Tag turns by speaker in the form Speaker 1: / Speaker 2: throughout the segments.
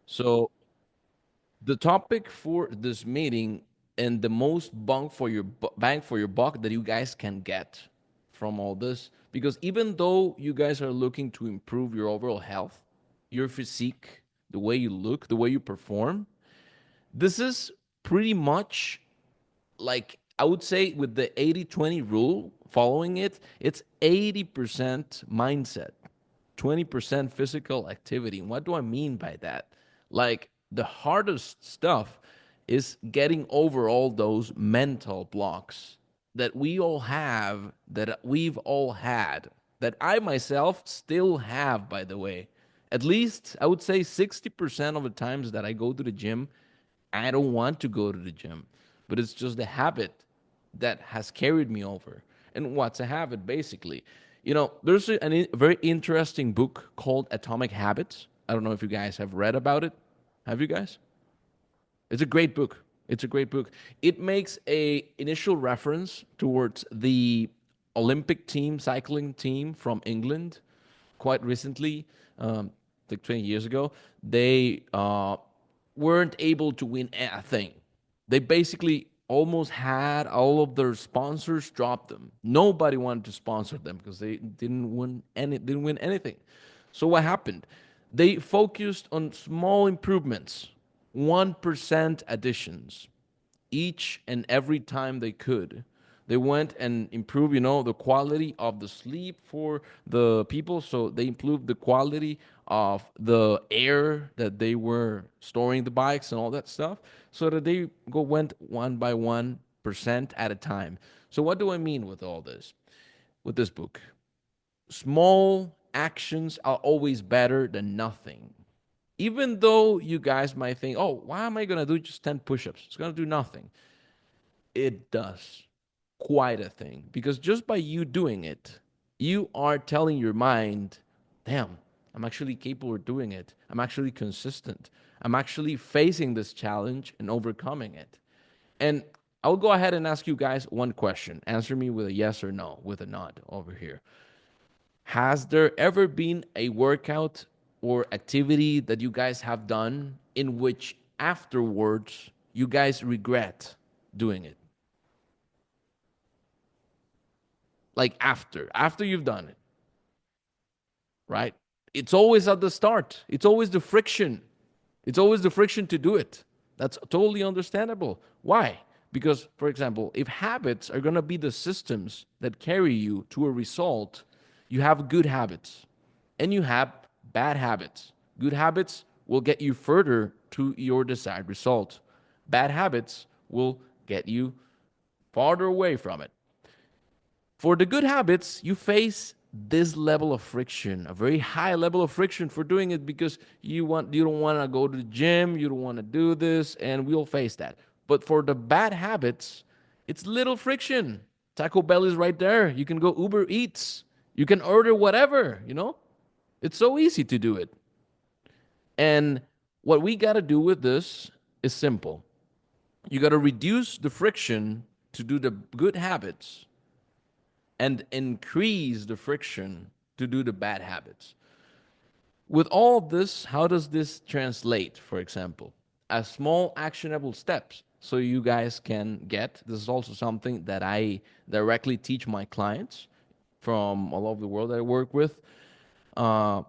Speaker 1: So the topic for this meeting and the most bang for your buck that you guys can get from all this, because even though you guys are looking to improve your overall health, your physique, the way you look, the way you perform, this is pretty much like I would say with the 80-20 rule, following it, it's 80% mindset, 20% physical activity. And what do I mean by that? Like the hardest stuff is getting over all those mental blocks that we all have, that we've all had, that I myself still have, by the way. At least I would say 60% of the times that I go to the gym, I don't want to go to the gym, but it's just the habit that has carried me over. And what's a habit, basically? There's a very interesting book called Atomic Habits. I don't know if you guys have read about it. Have you guys? It's a great book. It's a great book. It makes a initial reference towards the Olympic team, cycling team from England, quite recently, like 20 years ago. They weren't able to win a thing. They basically almost had all of their sponsors drop them. Nobody wanted to sponsor them because they didn't win anything. So what happened? They focused on small improvements, 1% additions each and every time they could. They went and improved, the quality of the sleep for the people. So they improved the quality of the air that they were storing the bikes and all that stuff, so that they went 1% at a time. So what do I mean with all this? With this book, small actions are always better than nothing. Even though you guys might think, oh, why am I going to do just 10 push ups? It's going to do nothing. It does quite a thing, because just by you doing it, you are telling your mind, damn, I'm actually capable of doing it. I'm actually consistent. I'm actually facing this challenge and overcoming it. And I'll go ahead and ask you guys one question. Answer me with a yes or no, with a nod over here. Has there ever been a workout or activity that you guys have done in which afterwards you guys regret doing it? Like after you've done it, right? It's always at the start. It's always the friction. It's always the friction to do it. That's totally understandable. Why? Because, for example, if habits are going to be the systems that carry you to a result, you have good habits and you have bad habits. Good habits will get you further to your desired result. Bad habits will get you farther away from it. For the good habits, you face this level of friction, a very high level of friction for doing it, because you don't want to go to the gym, you don't want to do this, and we'll face that. But for the bad habits, it's little friction. Taco Bell is right there. You can go Uber Eats. You can order whatever. It's so easy to do it. And what we got to do with this is simple. You got to reduce the friction to do the good habits and increase the friction to do the bad habits. With all of this, how does this translate, for example? As small actionable steps. So you guys can get, this is also something that I directly teach my clients from all over the world that I work with, uh,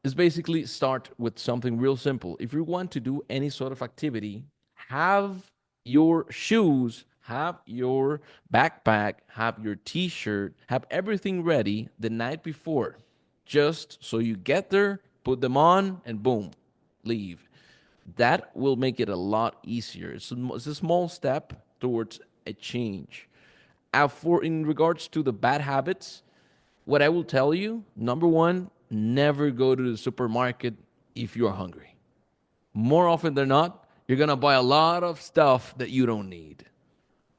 Speaker 1: is basically start with something real simple. If you want to do any sort of activity, have your shoes, have your backpack, have your t shirt, have everything ready the night before, just so you get there, put them on, and boom, leave. That will make it a lot easier. It's a small step towards a change. For in regards to the bad habits, what I will tell you, number one, never go to the supermarket if you're hungry. More often than not, you're going to buy a lot of stuff that you don't need.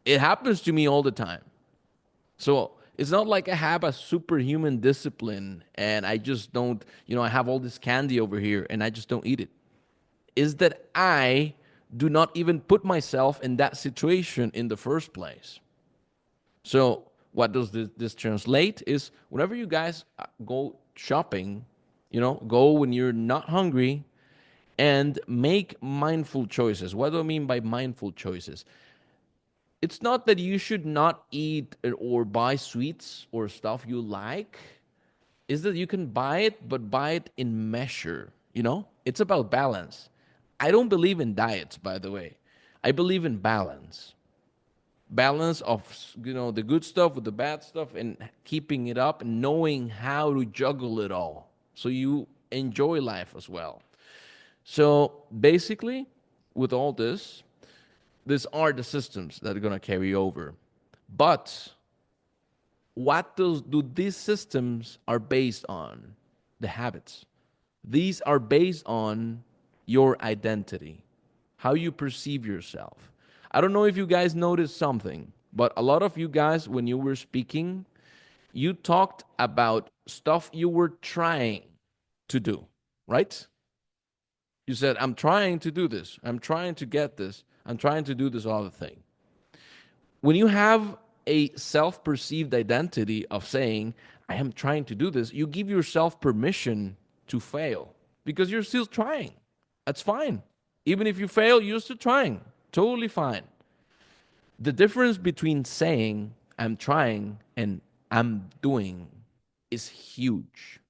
Speaker 1: It happens to me all the time. So it's not like I have a superhuman discipline and I just don't, I have all this candy over here and I just don't eat it. Is that I do not even put myself in that situation in the first place. So what does this translate is whenever you guys go shopping, go when you're not hungry, and make mindful choices. What do I mean by mindful choices? It's not that you should not eat or buy sweets or stuff you like. Is that you can buy it, but buy it in measure. It's about balance. I don't believe in diets, by the way. I believe in balance of the good stuff with the bad stuff, and keeping it up and knowing how to juggle it all so you enjoy life as well. So basically, with all this, these are the systems that are going to carry over. But what do these systems are based on? The habits. These are based on your identity, how you perceive yourself. I don't know if you guys noticed something, but a lot of you guys, when you were speaking, you talked about stuff you were trying to do, right? You said, I'm trying to do this. I'm trying to get this. I'm trying to do this other thing. When you have a self perceived identity of saying, I am trying to do this, you give yourself permission to fail because you're still trying. That's fine. Even if you fail, you're still trying. Totally fine. The difference between saying, I'm trying, and I'm doing is huge.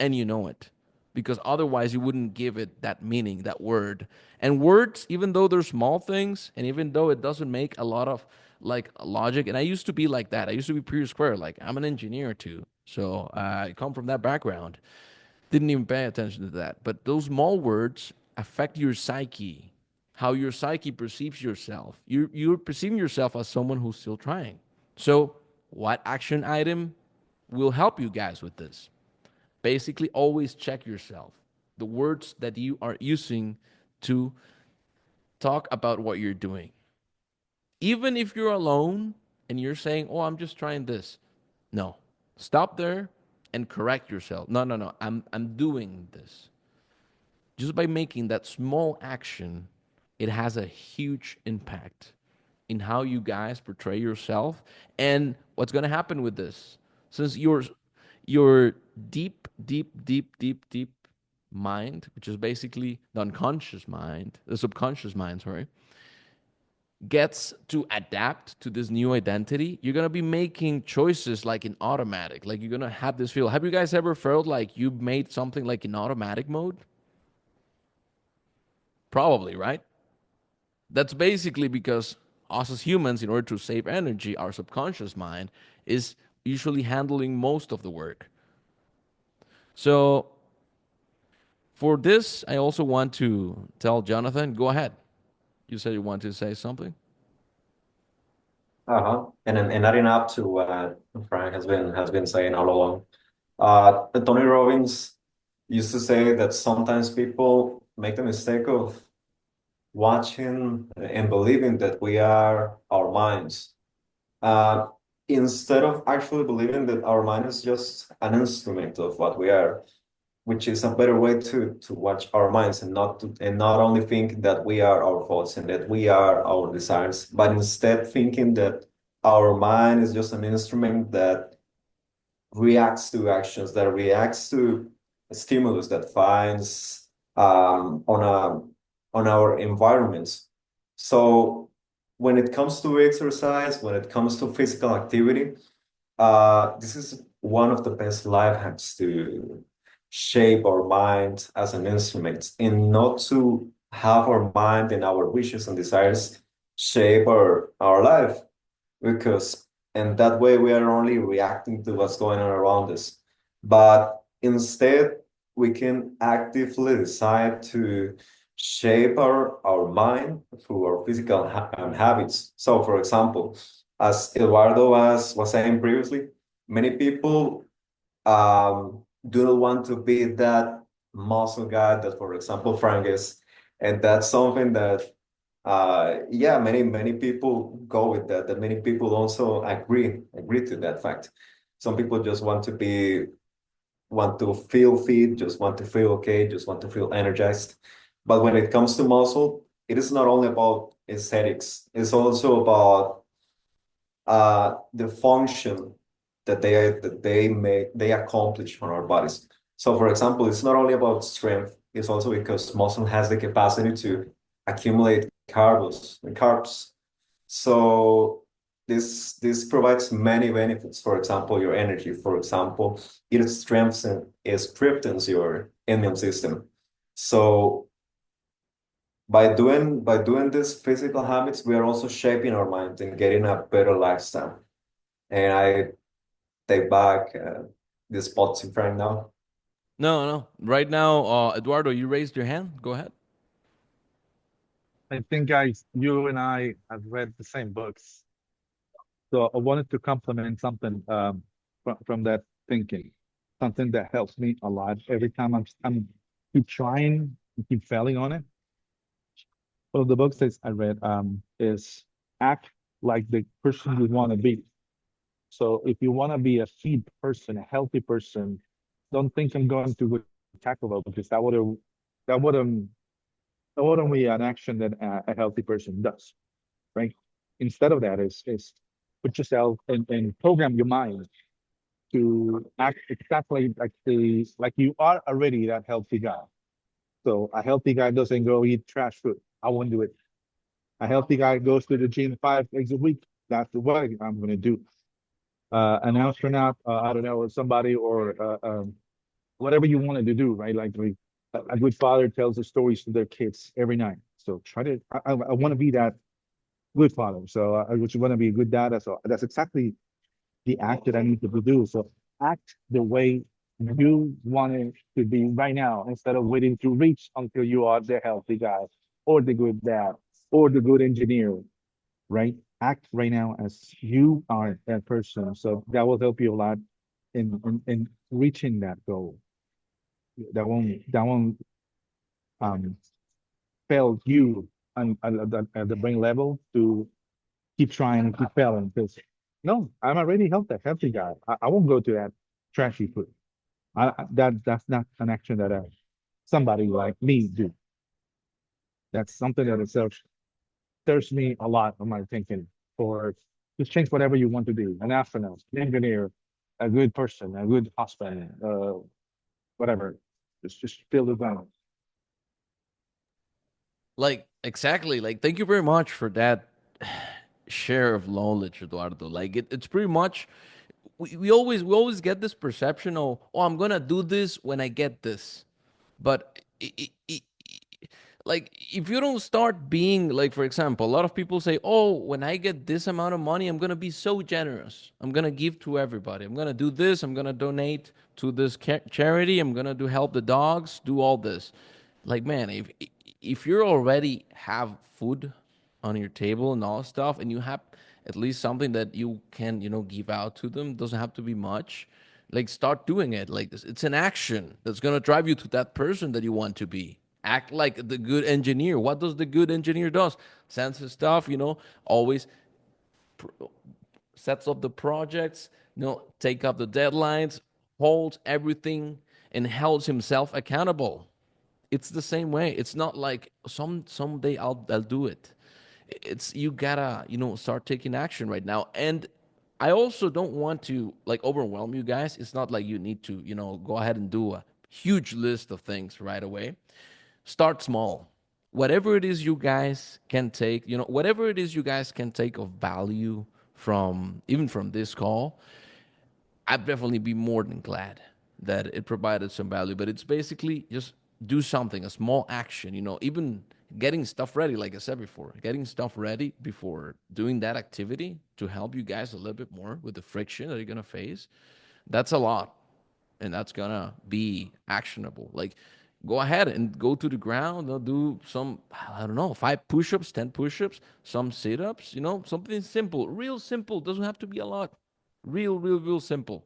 Speaker 1: And you know it. Because otherwise, you wouldn't give it that meaning, that word. And words, even though they're small things, and even though it doesn't make a lot of like logic, and I used to be like that. I used to be pretty square. Like, I'm an engineer too. So I come from that background. Didn't even pay attention to that. But those small words affect your psyche, how your psyche perceives yourself. You're perceiving yourself as someone who's still trying. So, what action item will help you guys with this? Basically, always check yourself. The words that you are using to talk about what you're doing. Even if you're alone and you're saying, oh, I'm just trying this. No, stop there and correct yourself. No, no, no. I'm doing this. Just by making that small action, it has a huge impact in how you guys portray yourself and what's going to happen with this. Since your deep mind, which is basically the unconscious mind, the subconscious mind, sorry, gets to adapt to this new identity, you're gonna be making choices like in automatic. Like you're gonna have this feel. Have you guys ever felt like you made something like in automatic mode? Probably, right? That's basically because us as humans, in order to save energy, our subconscious mind is usually handling most of the work. So for this, I also want to tell Jonathan, go ahead. You said you want to say something?
Speaker 2: And adding up to what Frank has been saying all along, Tony Robbins used to say that sometimes people make the mistake of watching and believing that we are our minds, uh, instead of actually believing that our mind is just an instrument of what we are, which is a better way to watch our minds and not only think that we are our thoughts and that we are our desires, but instead thinking that our mind is just an instrument that reacts to actions, that reacts to stimulus that finds on our environments. So when it comes to exercise, when it comes to physical activity, this is one of the best life hacks to shape our mind as an instrument and not to have our mind and our wishes and desires shape our life, because and that way we are only reacting to what's going on around us. But instead, we can actively decide to shape our mind through our physical habits. So, for example, as Eduardo was saying previously, many people do not want to be that muscle guy that, for example, Frank is. And that's something that, yeah, many people go with that. That many people also agree to that fact. Some people just want to feel fit, just want to feel okay, just want to feel energized. But when it comes to muscle, it is not only about aesthetics. It's also about the function that they accomplish on our bodies. So, for example, it's not only about strength. is also because muscle has the capacity to accumulate carbs. So this provides many benefits. For example, your energy. For example, it strengthens your immune system. So by doing these physical habits, we are also shaping our mind and getting a better lifestyle. And I take back this positive right now.
Speaker 1: No, no. Right now, Eduardo, you raised your hand. Go ahead.
Speaker 3: I think, guys, you and I have read the same books. So I wanted to complement something from that thinking, something that helps me a lot every time I'm keep trying and keep failing on it. One of the books that I read is act like the person you want to be. So if you want to be a fit person, a healthy person, don't think I'm going to go Taco Bell because that wouldn't that wouldn't be an action that a healthy person does, right? Instead of that is put yourself and program your mind to act exactly like you are already that healthy guy. So a healthy guy doesn't go eat trash food. I won't do it. A healthy guy goes to the gym 5 days a week. That's what I'm going to do. An astronaut, I don't know, somebody or whatever you wanted to do, right? Like a good father tells the stories to their kids every night. So try to, I want to be that good father. So I just want to be a good dad. So that's exactly the act that I need to do. So act the way you want it to be right now instead of waiting to reach until you are the healthy guy or the good dad or the good engineer, right? Act right now as you are that person. So that will help you a lot in reaching that goal. That won't um fail you at the brain level to keep trying and keep failing because no, I'm already healthy guy. I won't go to that trashy food. That's not an action that somebody like me do. That's something that itself stirs me a lot on my thinking for just change whatever you want to do. An astronaut, an engineer, a good person, a good husband, whatever. Just fill the balance.
Speaker 1: Like exactly. Like thank you very much for that share of knowledge, Eduardo. Like it's pretty much we always get this perception of, oh, I'm gonna do this when I get this, but like if you don't start being like, for example, a lot of people say, oh, when I get this amount of money, I'm gonna be so generous, I'm gonna give to everybody, I'm gonna do this, I'm gonna donate to this charity, I'm gonna do help the dogs, do all this. Like, man, if you already have food on your table and all stuff, and you have at least something that you can, give out to them, doesn't have to be much. Like, start doing it. Like this, it's an action that's gonna drive you to that person that you want to be. Act like the good engineer. What does the good engineer does? Sends his stuff, always sets up the projects, take up the deadlines, holds everything, and holds himself accountable. It's the same way. It's not like someday I'll do it. It's you gotta start taking action right now. And I also don't want to like overwhelm you guys. It's not like you need to go ahead and do a huge list of things right away. Start small. Whatever it is you guys can take, whatever it is you guys can take of value from even from this call, I'd definitely be more than glad that it provided some value. But it's basically just do something, a small action, even getting stuff ready, like I said before, getting stuff ready before doing that activity to help you guys a little bit more with the friction that you're going to face. That's a lot. And that's going to be actionable. Like, go ahead and go to the ground. They'll do some, I don't know, 5 push-ups, 10 push-ups, some sit-ups, something simple, real simple. Doesn't have to be a lot. Real simple.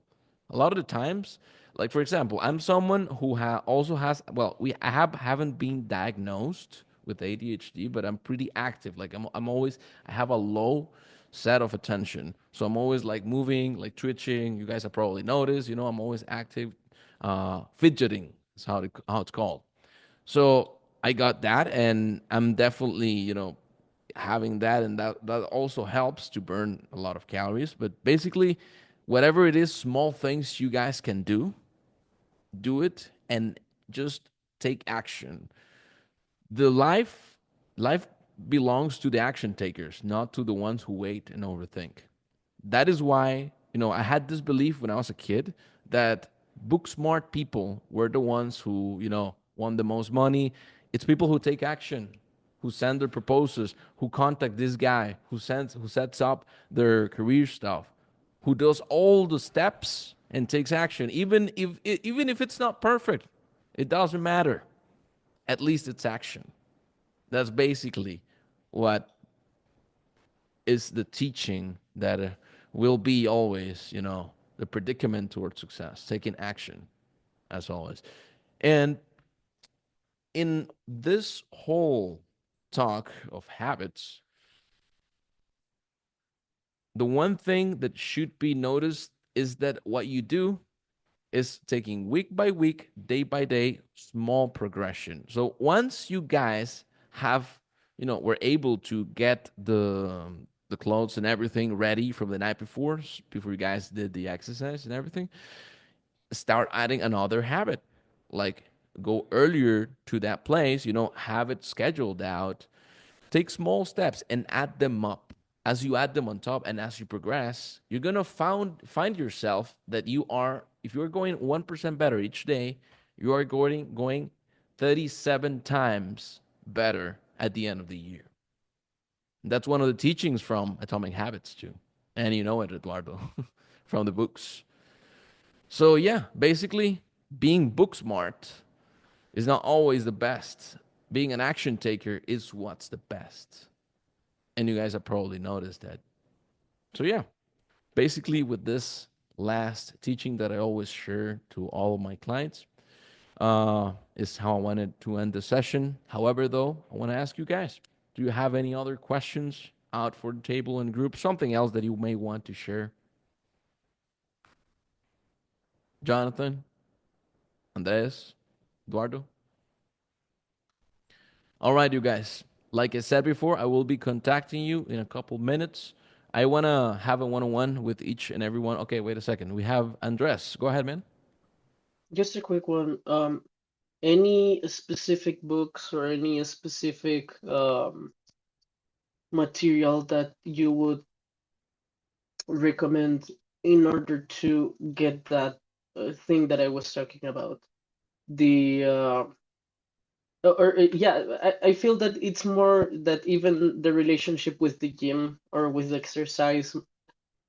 Speaker 1: A lot of the times, like for example, I'm someone who also has, well, I haven't been diagnosed with ADHD, but I'm pretty active. Like I'm always, I have a low set of attention, so I'm always like moving, like twitching. You guys have probably noticed, I'm always active. Fidgeting is how it's called. So I got that, and I'm definitely having that, and that also helps to burn a lot of calories. But basically, whatever it is, small things you guys can do it, and just take action. The life belongs to the action takers, not to the ones who wait and overthink. That is why, I had this belief when I was a kid that book smart people were the ones who, won the most money. It's people who take action, who send their proposals, who contact this guy, who sets up their career stuff, who does all the steps and takes action, even if it's not perfect. It doesn't matter. At least it's action. That's basically what is the teaching that will be always, the predicament towards success, taking action, as always. And in this whole talk of habits, the one thing that should be noticed is that what you do is taking week by week, day by day, small progression. So once you guys have, were able to get the clothes and everything ready from the night before you guys did the exercise and everything, start adding another habit. Like go earlier to that place, have it scheduled out. Take small steps and add them up. As you add them on top and as you progress, you're gonna find yourself that if you're going 1% better each day, you are going 37 times better at the end of the year. That's one of the teachings from Atomic Habits too. And you know it, Eduardo, from the books. So yeah, basically being book smart is not always the best. Being an action taker is what's the best. And you guys have probably noticed that. So yeah, basically with this last teaching that I always share to all of my clients, is how I wanted to end the session. However, though, I want to ask you guys, do you have any other questions out for the table and group? Something else that you may want to share? Jonathan, Andres, Eduardo? All right, you guys. Like I said before, I will be contacting you in a couple minutes. I want to have a one on one with each and every one. Okay, wait a second. We have Andres. Go ahead, man.
Speaker 4: Just a quick one. Any specific books or any specific material that you would recommend in order to get that thing that I was talking about? The yeah, I feel that it's more that even the relationship with the gym or with exercise,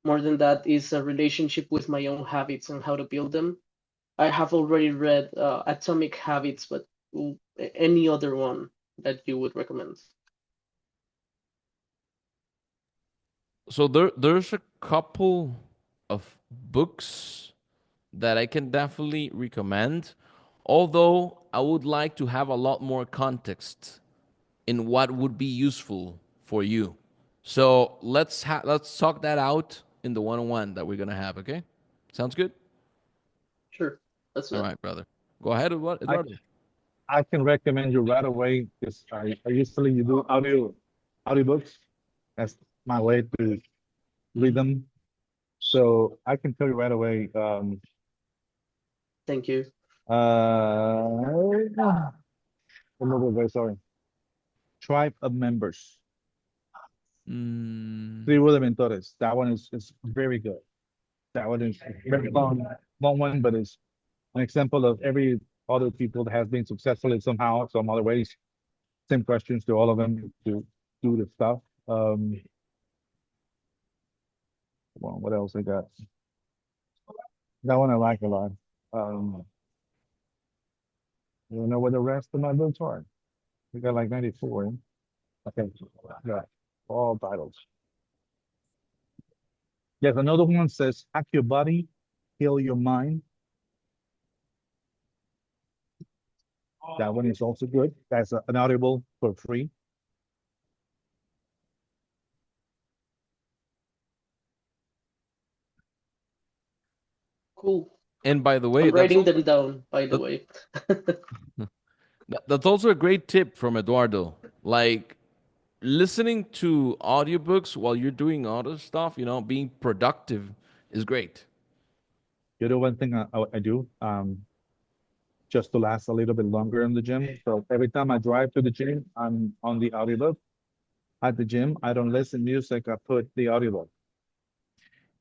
Speaker 4: more than that, is a relationship with my own habits and how to build them. I have already read Atomic Habits, but any other one that you would recommend?
Speaker 1: So there's a couple of books that I can definitely recommend, although I would like to have a lot more context in what would be useful for you. So let's talk that out in the one-on-one that we're gonna have. Okay, sounds good.
Speaker 4: Sure, that's
Speaker 1: All
Speaker 4: good.
Speaker 1: right, brother. Go ahead,
Speaker 3: I
Speaker 1: Eduardo.
Speaker 3: I can recommend you right away because I usually you do audiobooks. That's my way to read them. So I can tell you right away.
Speaker 4: Thank you.
Speaker 3: I'm very sorry. Tribe of Members.
Speaker 1: Mm,
Speaker 3: Tribu de Mentores. That one is very good. That one is very long one, but it's an example of every other people that has been successful in somehow, some other ways. Same questions to all of them to do the stuff. Well, what else I got? That one I like a lot. Um, you know where the rest of my books are? We got like 94. Okay, yeah, all titles. Yes, another one says hack your body, heal your mind. That one is also good. That's an audible for free.
Speaker 4: Cool.
Speaker 1: and by the way,
Speaker 4: I'm writing them down, by the
Speaker 1: that,
Speaker 4: way.
Speaker 1: that's also a great tip from Eduardo. Like listening to audiobooks while you're doing other stuff, being productive is great.
Speaker 3: You know one thing I do. just to last a little bit longer in the gym. So every time I drive to the gym, I'm on the audiobook. At the gym, I don't listen music. I put the audiobook.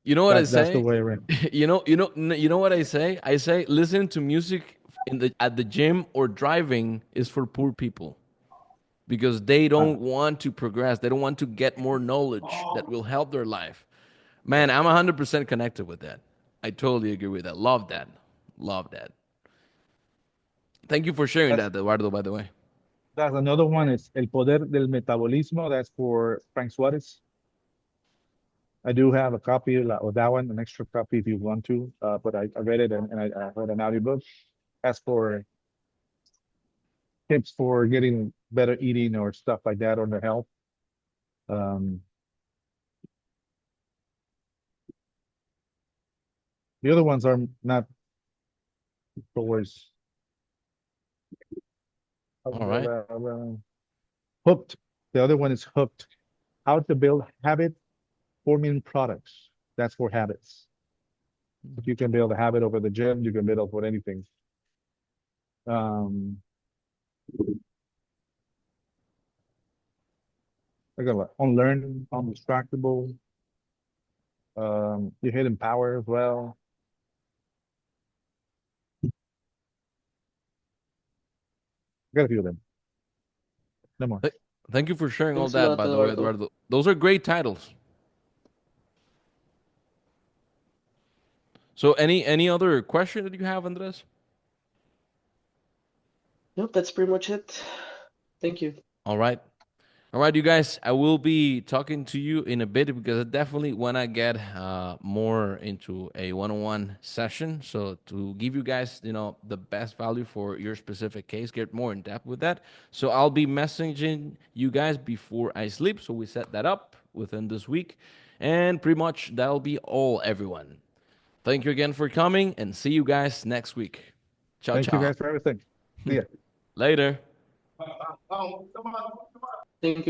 Speaker 1: You know what I
Speaker 3: That's the
Speaker 1: say?
Speaker 3: way around.
Speaker 1: You know what I say? I say listening to music in the at the gym or driving is for poor people because they
Speaker 3: Uh,
Speaker 1: don't want to progress. They don't want to get more knowledge that will help their life. Man, I'm 100% connected with that. I totally agree with that. Love that. Love that. Thank you for sharing
Speaker 3: that's
Speaker 1: that, Eduardo, by the way.
Speaker 3: that's another one. Is El Poder del Metabolismo. That's for Frank Suarez. I do have a copy of that one, an extra copy if you want to. But I read it and I read an audiobook. As for tips for getting better eating or stuff like that on the health. Um, the other ones are not always
Speaker 1: All right.
Speaker 3: hooked. The other one is hooked. How to build habit forming products. That's for habits. If you can build a habit over the gym, you can build up with anything. Um, I got like unlearn, undistractable. You hidden power as well. I got a few of them. No more.
Speaker 1: Th- Thank you for sharing all
Speaker 4: Thanks a
Speaker 1: that,
Speaker 4: lot,
Speaker 1: by the way,
Speaker 4: Eduardo.
Speaker 1: Eduardo. Those are great titles. So, any other question that you have, Andres?
Speaker 4: Nope, that's pretty much it. Thank you.
Speaker 1: All right. All right, you guys, I will be talking to you in a bit because I definitely want to get more into a one-on-one session. So to give you guys, the best value for your specific case, get more in depth with that. So I'll be messaging you guys before I sleep. So we set that up within this week. And pretty much that'll be all, everyone. Thank you again for coming and see you guys next week. Ciao,
Speaker 3: Thank you
Speaker 1: ciao.
Speaker 3: guys for everything. See ya.
Speaker 1: Later.
Speaker 4: Thank you.